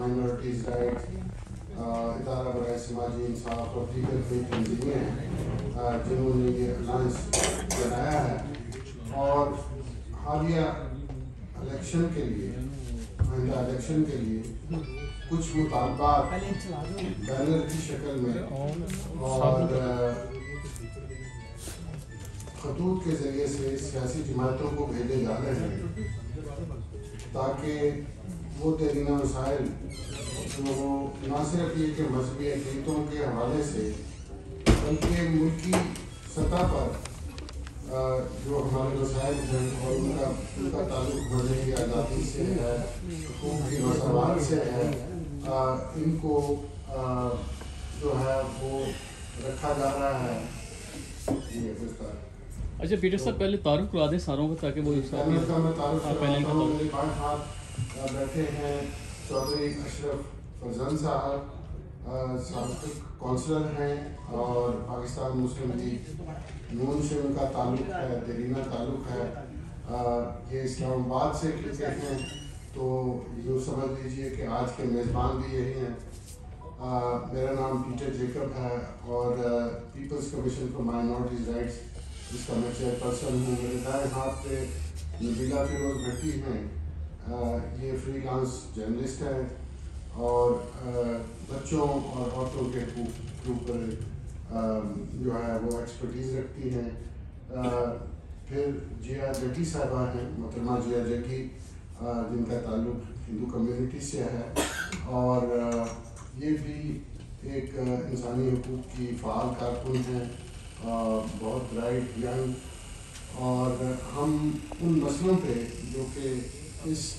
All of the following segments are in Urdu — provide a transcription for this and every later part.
مائنورٹیز رائٹ، ادارہ برائے سماجی انصاف اور دیگر کئی تنظیمیں ہیں جنہوں نے یہ الائنس بنایا ہے، اور حالیہ الیکشن کے لیے، آئندہ الیکشن کے لیے کچھ مطالبات بینر کی شکل میں اور خطوط کے ذریعے سے سیاسی جماعتوں کو بھیجے جا رہے ہیں تاکہ وہ دیرینہ مسائل جو نہ صرف یہ کہ مذہبی عقیدتوں کے حوالے سے بلکہ ملکی سطح پر جو ہمارے مسائل ہیں اور ان کا تعلق مذہبی آزادی سے ہے، حقوق کی مساوات سے ہے، ان کو جو ہے وہ رکھا جا رہا ہے۔ اچھا پیٹر صاحب پہلے تعارف کروا دیں ساروں کو تاکہ وہ پینل کا میں تعارف کرواتا ہوں۔ میرے پاس ہاتھ بیٹھے ہیں چودھری اشرف فرزند صاحب، سابق کونسلر ہیں اور پاکستان مسلم لیگ نون سے ان کا تعلق ہے، دیرینہ تعلق ہے۔ یہ اسلام آباد سے کرکٹ ہیں، تو یوں سمجھ لیجیے کہ آج کے میزبان بھی یہی ہیں۔ میرا نام پیٹر جیکب ہے اور People's Commission for Minorities Rights جس کا میں چیئر پرسن ہوں۔ میرے دائیں ہاتھ پہ نبیلہ فیروز بھٹی ہیں، یہ فری لانس جرنلسٹ ہیں اور بچوں اور عورتوں کے حقوق کے اوپر جو ہے وہ ایکسپرٹیز رکھتی ہیں۔ پھر جیا جگی صاحبہ ہیں، محترمہ جیا جگی، جن کا تعلق ہندو کمیونٹی سے ہے اور یہ بھی ایک انسانی حقوق کی فعال کارکن ہیں، بہت برائٹ ینگ، اور ہم ان مسئلوں پہ جو کہ اس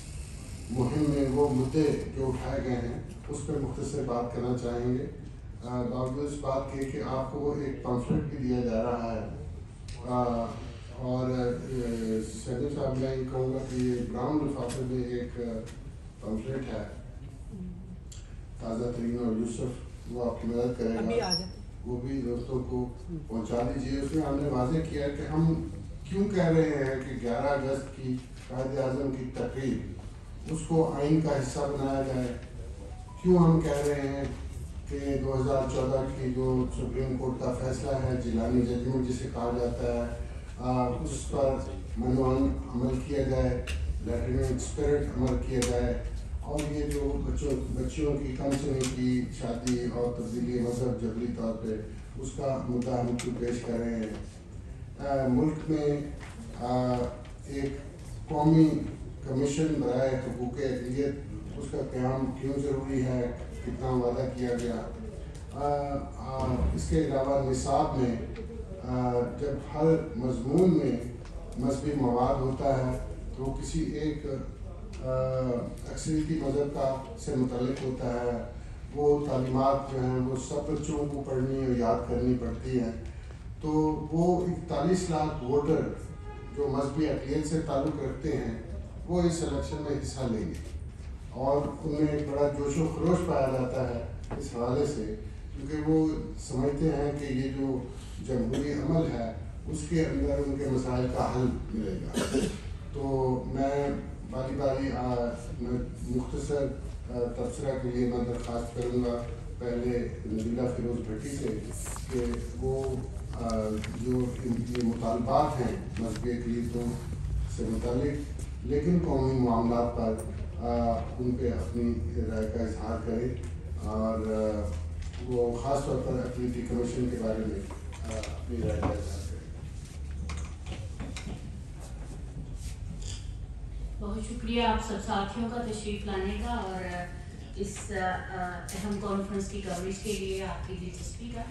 مہم میں وہ مدعے جو اٹھائے گئے ہیں اس پہ مختصر بات کرنا چاہیں گے۔ باوجود اس بات کے کہ آپ کو ایک پمفلٹ بھی دیا جا رہا ہے، اور سیدر صاحب میں یہ کہوں گا کہ یہ براؤن لفافے میں ایک پمفلٹ ہے تازہ ترین، اور یوسف وہ آپ کی مدد کرے گا، وہ بھی دوستوں کو پہنچا دیجیے۔ اس میں ہم نے واضح کیا ہے کہ ہم کیوں کہہ رہے ہیں کہ 11 اگست کی قائد اعظم کی تقریر اس کو آئین کا حصہ بنایا جائے، کیوں ہم کہہ رہے ہیں کہ 2014 کی جو سپریم کورٹ کا فیصلہ ہے جیلانی ججمنٹ جسے کہا جاتا ہے، اس پر منوان عمل کیا جائے، لیٹرنگ اسپرٹ عمل کیا جائے، اور یہ جو بچیوں کی کم سنی کی شادی اور تبدیلی مذہب جبری طور پہ اس کا مدعا ہم کو پیش کر رہے ہیں۔ ملک میں ایک قومی کمیشن برائے حقوق اقلیت، اس کا قیام کیوں ضروری ہے، کتنا وعدہ کیا گیا۔ اس کے علاوہ نصاب میں جب ہر مضمون میں مذہبی مواد ہوتا ہے تو کسی ایک اکثریتی مذہب کا سے متعلق ہوتا ہے، وہ تعلیمات جو ہیں وہ سب بچوں کو پڑھنی اور یاد کرنی پڑتی ہیں، تو وہ 41 لاکھ ووٹر جو مذہبی اقلیت سے تعلق رکھتے ہیں وہ اس الیکشن میں حصہ لیں گے، اور ان میں ایک بڑا جوش و خروش پایا جاتا ہے اس حوالے سے، کیونکہ وہ سمجھتے ہیں کہ یہ جو جمہوری عمل ہے اس کے اندر ان کے مسائل کا حل ملے گا۔ تو میں باری باری مختصر تبصرہ کے لیے میں درخواست کروں گا پہلے نبیلہ فیروز بھٹی سے کہ وہ جو یہ مطالبات ہیں مذہبی اقلیتوں سے متعلق لیکن قومی معاملات پر ان پہ اپنی رائے کا اظہار کرے، اور وہ خاص طور پر اقلیتی کمیشن کے بارے میں اپنی رائے کا اظہار کرے۔ بہت شکریہ آپ سب ساتھیوں کا تشریف لانے کا اور اس اہم کانفرنس کی کوریج کے لیے آپ کی دلچسپی کا۔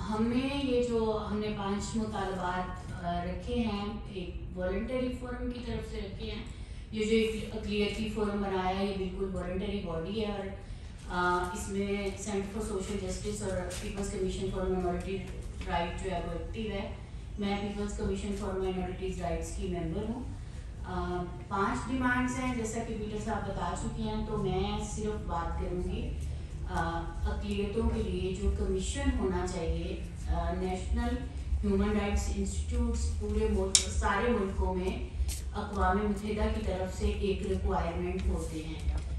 ہم نے 5 مطالبات رکھے ہیں، ایک والنٹری فورم کی طرف سے رکھے ہیں۔ یہ جو ایک اقلیتی فورم بنایا ہے یہ بالکل والنٹری باڈی ہے، اور اس میں سینٹر فار سوشل جسٹس اور People's Commission for Minority Right جو ہے وہ ایکٹیو ہے۔ میں People's Commission for Minorities Rights کی ممبر ہوں۔ 5 ڈیمانڈز ہیں جیسا کہ پیٹر صاحب بتا چکے ہیں، تو میں صرف بات کروں گی اقلیتوں کے لیے جو کمیشن ہونا چاہیے۔ نیشنل ہیومن رائٹس انسٹیٹیوٹس پورے ملک سارے ملکوں میں اقوام متحدہ کی طرف سے ایک ریکوائرمنٹ ہوتے ہیں